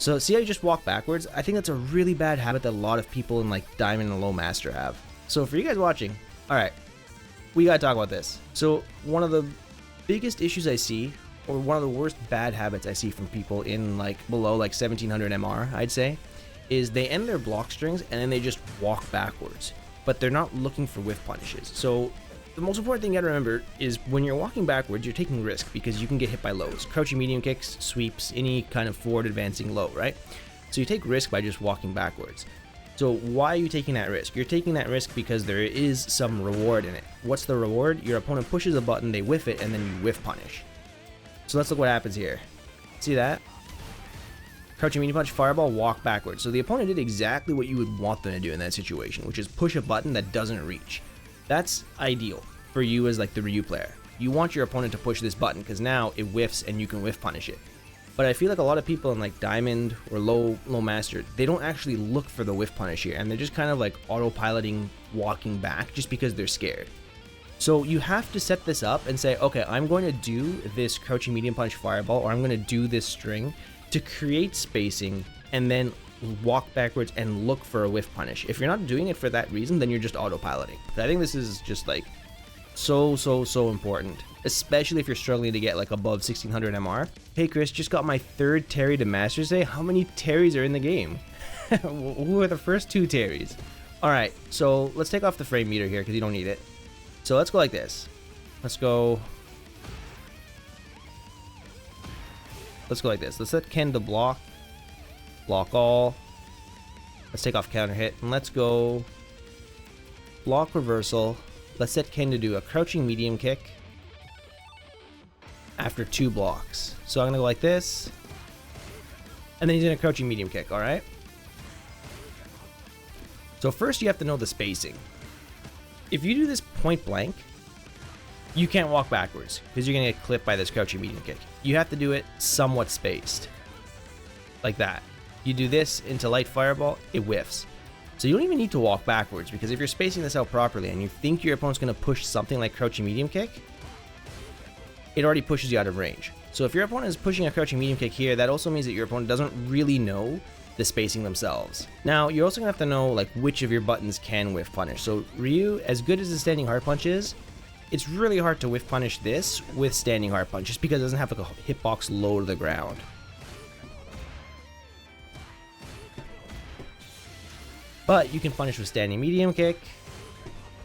So see how you just walk backwards? I think that's a really bad habit that a lot of people in like Diamond and Low Master have. So for you guys watching, alright, we gotta talk about this. So one of the biggest issues I see, or one of the worst bad habits I see from people in like below like 1700 MR, I'd say, is they end their block strings and then they just walk backwards. But they're not looking for whiff punishes. So the most important thing you gotta remember is when you're walking backwards, you're taking risk because you can get hit by lows. Crouching medium kicks, sweeps, any kind of forward advancing low, right? So you take risk by just walking backwards. So why are you taking that risk? You're taking that risk because there is some reward in it. What's the reward? Your opponent pushes a button, they whiff it, and then you whiff punish. So let's look what happens here. See that? Crouching medium punch, fireball, walk backwards. So the opponent did exactly what you would want them to do in that situation, which is push a button that doesn't reach. That's ideal for you as like the Ryu player. You want your opponent to push this button because now it whiffs and you can whiff punish it. But I feel like a lot of people in like Diamond or low Master, they don't actually look for the whiff punish here, and they're just kind of like autopiloting, walking back just because they're scared. So you have to set this up and say, okay, I'm going to do this crouching medium punch fireball, or I'm going to do this string to create spacing and then walk backwards and look for a whiff punish. If you're not doing it for that reason, then you're just autopiloting. But I think this is just like so important, especially if you're struggling to get like above 1600 MR. Hey Chris, just got my 3rd Terry to Masters today. How many Terrys are in the game? Who are the first 2 Terrys? Alright, so let's take off the frame meter here because you don't need it. So let's go like this. Let's go like this. Let's set Ken to block all. Let's take off counter hit and let's go block reversal. Let's set Ken to do a crouching medium kick after 2 blocks. So I'm gonna go like this, and then he's gonna crouching medium kick. All right. So first you have to know the spacing. If you do this point blank, you can't walk backwards because you're gonna get clipped by this crouching medium kick. You have to do it somewhat spaced, like that. You do this into light fireball, it whiffs. So you don't even need to walk backwards, because if you're spacing this out properly and you think your opponent's going to push something like crouching medium kick, it already pushes you out of range. So if your opponent is pushing a crouching medium kick here, that also means that your opponent doesn't really know the spacing themselves. Now, you're also going to have to know like which of your buttons can whiff punish. So Ryu, as good as the standing hard punch is, it's really hard to whiff punish this with standing hard punch just because it doesn't have like a hitbox low to the ground. But you can punish with standing medium kick.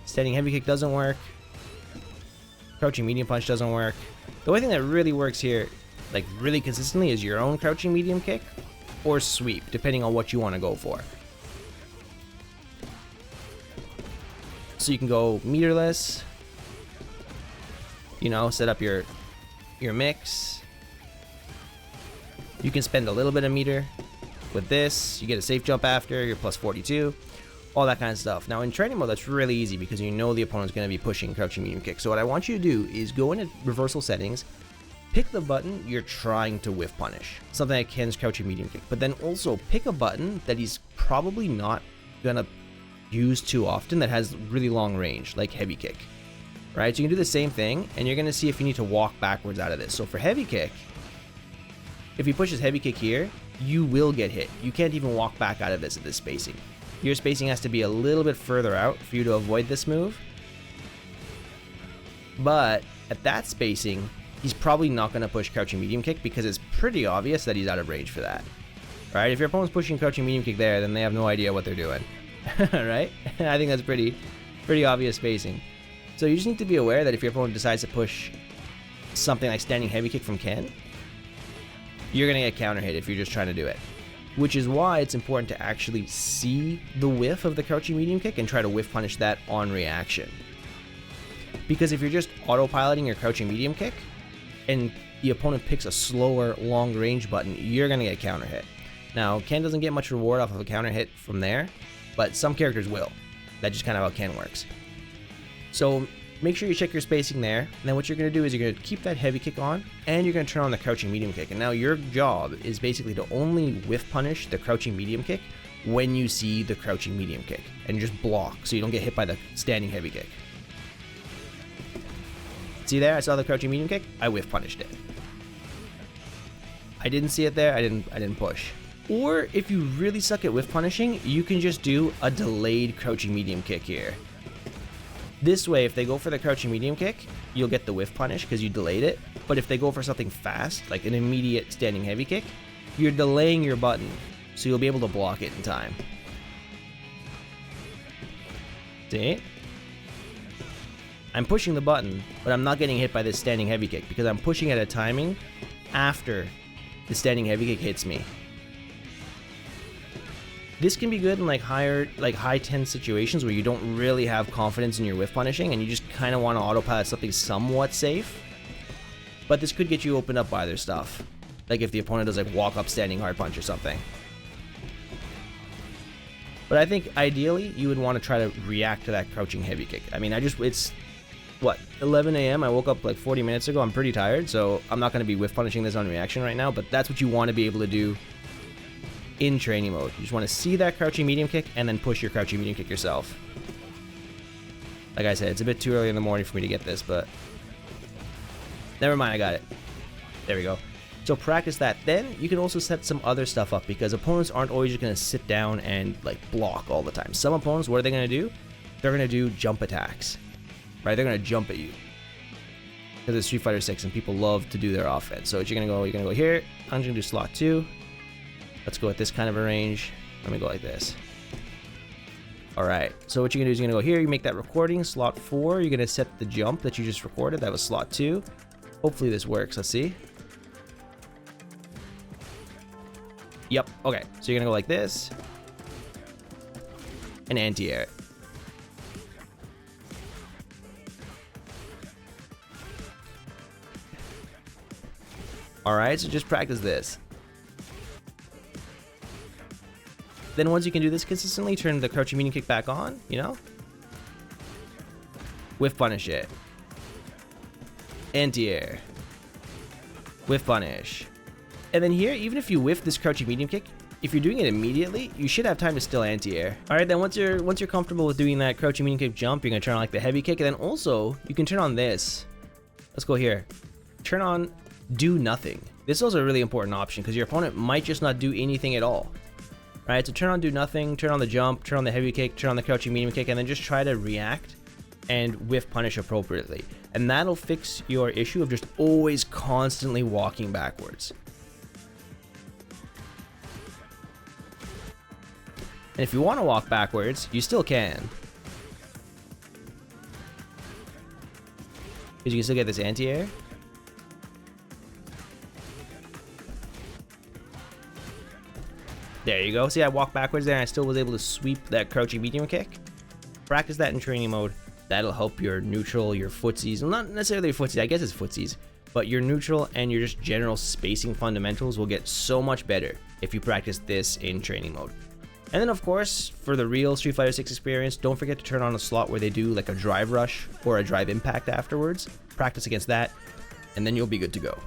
Standing heavy kick doesn't work. Crouching medium punch doesn't work. The only thing that really works here, like really consistently, is your own crouching medium kick or sweep, depending on what you want to go for. So you can go meterless, you know, set up your mix. You can spend a little bit of meter. With this, you get a safe jump after, you're plus 42, all that kind of stuff. Now in training mode, that's really easy because you know the opponent's going to be pushing crouching medium kick. So what I want you to do is go into reversal settings, pick the button you're trying to whiff punish, something like Ken's crouching medium kick, but then also pick a button that he's probably not going to use too often that has really long range, like heavy kick, right? So you can do the same thing and you're going to see if you need to walk backwards out of this. So for heavy kick, if he pushes heavy kick here, you will get hit. You can't even walk back out of this at this spacing. Your spacing has to be a little bit further out for you to avoid this move. But at that spacing, he's probably not going to push crouching medium kick because it's pretty obvious that he's out of range for that. Right? If your opponent's pushing crouching medium kick there, then they have no idea what they're doing. Right? I think that's pretty obvious spacing. So you just need to be aware that if your opponent decides to push something like standing heavy kick from Ken, you're going to get counter hit if you're just trying to do it. Which is why it's important to actually see the whiff of the crouching medium kick and try to whiff punish that on reaction. Because if you're just autopiloting your crouching medium kick and the opponent picks a slower long range button, you're going to get counter hit. Now, Ken doesn't get much reward off of a counter hit from there, but some characters will. That's just kind of how Ken works. So make sure you check your spacing there, and then what you're going to do is you're going to keep that heavy kick on, and you're going to turn on the crouching medium kick. And now your job is basically to only whiff punish the crouching medium kick when you see the crouching medium kick, and just block so you don't get hit by the standing heavy kick. See there? I saw the crouching medium kick. I whiff punished it. I didn't see it there. I didn't push. Or if you really suck at whiff punishing, you can just do a delayed crouching medium kick here. This way, if they go for the crouching medium kick, you'll get the whiff punish because you delayed it. But if they go for something fast, like an immediate standing heavy kick, you're delaying your button, so you'll be able to block it in time. See? I'm pushing the button, but I'm not getting hit by this standing heavy kick because I'm pushing at a timing after the standing heavy kick hits me. This can be good in like high tense situations where you don't really have confidence in your whiff punishing and you just kind of want to autopilot something somewhat safe. But this could get you opened up by other stuff. Like if the opponent does like walk up standing hard punch or something. But I think ideally you would want to try to react to that crouching heavy kick. I mean, it's what, 11 a.m. I woke up like 40 minutes ago. I'm pretty tired, so I'm not going to be whiff punishing this on reaction right now, but that's what you want to be able to do in training mode. You just want to see that crouching medium kick and then push your crouching medium kick yourself. Like I said, it's a bit too early in the morning for me to get this, but never mind, I got it. There we go. So practice that. Then you can also set some other stuff up because opponents aren't always just going to sit down and like block all the time. Some opponents, what are they going to do? They're going to do jump attacks, right? They're going to jump at you because it's Street Fighter 6 and people love to do their offense. So what you're going to go here. I'm going to do slot 2. Let's go with this kind of a range. Let me go like this. Alright, so what you're going to do is you're going to go here, you make that recording, slot 4, you're going to set the jump that you just recorded, that was slot 2. Hopefully this works, let's see. Yep, okay, so you're going to go like this, and anti-air it. Alright, so just practice this. Then once you can do this consistently, turn the crouching medium kick back on, you know? Whiff punish it. Anti-air. Whiff punish. And then here, even if you whiff this crouching medium kick, if you're doing it immediately, you should have time to still anti-air. Alright, then once you're comfortable with doing that crouching medium kick jump, you're gonna turn on like the heavy kick, and then also, you can turn on this. Let's go here. Turn on do nothing. This is also a really important option, because your opponent might just not do anything at all. Alright, so turn on do nothing, turn on the jump, turn on the heavy kick, turn on the crouching medium kick, and then just try to react and whiff punish appropriately. And that'll fix your issue of just always constantly walking backwards. And if you want to walk backwards, you still can. Because you can still get this anti-air. There you go. See, I walked backwards there and I still was able to sweep that crouching medium kick. Practice that in training mode. That'll help your neutral, your footsies. Well, not necessarily your footsies, I guess it's footsies. But your neutral and your just general spacing fundamentals will get so much better if you practice this in training mode. And then of course, for the real Street Fighter 6 experience, don't forget to turn on a slot where they do like a drive rush or a drive impact afterwards. Practice against that, and then you'll be good to go.